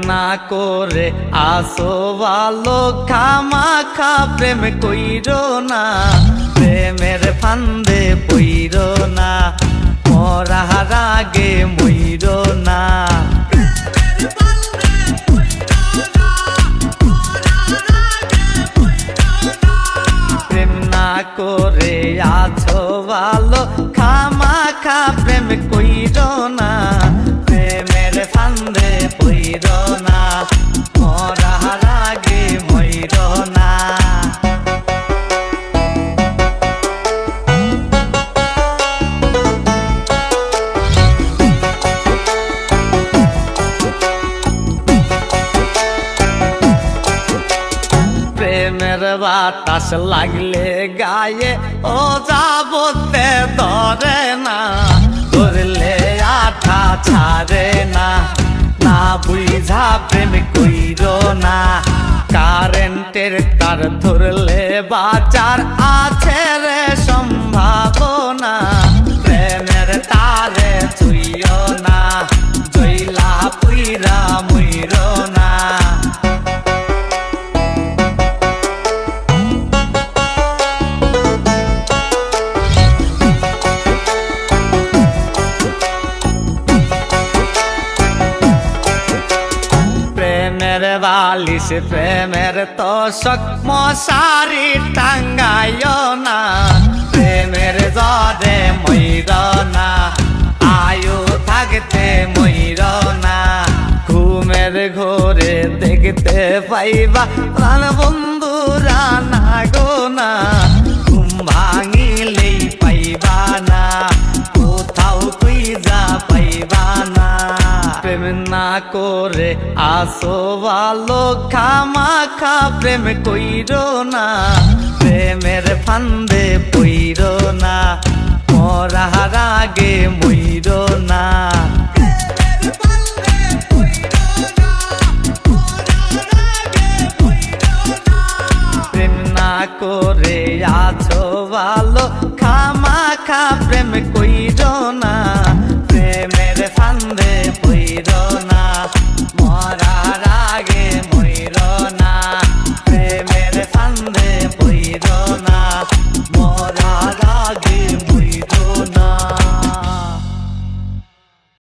না করে আসো ভালো খামাখা প্রেম কইরো না প্রেমের ফান্দে পইরো না মরার আগে মইরো না প্রেম না করে আছো ভালো খামাখা প্রেম কইরো না প্রেমের ফান্দে পইরো না মরার আগে মইরো না প্রেমের বাতাস লাগলে গায়ে ও যাবতে ধরে না ধরলে আঠা ছাড়ে না না বুঝা প্রেম কইরো না কারেন্টের তার ধরলে বাঁচার আছে রে সম্ভাবনা প্রেমের তারে ছুইও না জইলা পুইরা মুইরো না প্রেমের বালিশ প্রেমের তোষক মশারি টাঙ্গাইও না প্রেমের জরে মইর না আয়ু থাকতে মইর না ঘুমের ঘরে দেখতে পাইবা প্রাণ বন্ধুরা না গো না ঘুম ভাঙিলেই পাইবা না কোথাও তুই যা পাইবা না প্রেম না করে আসো ভালো খামাখা প্রেম কইরো না প্রেমের ফান্দে পইরো না মরার আগে মইরো না প্রেম না করে আছো ভালো খামাখা প্রেম কইরো না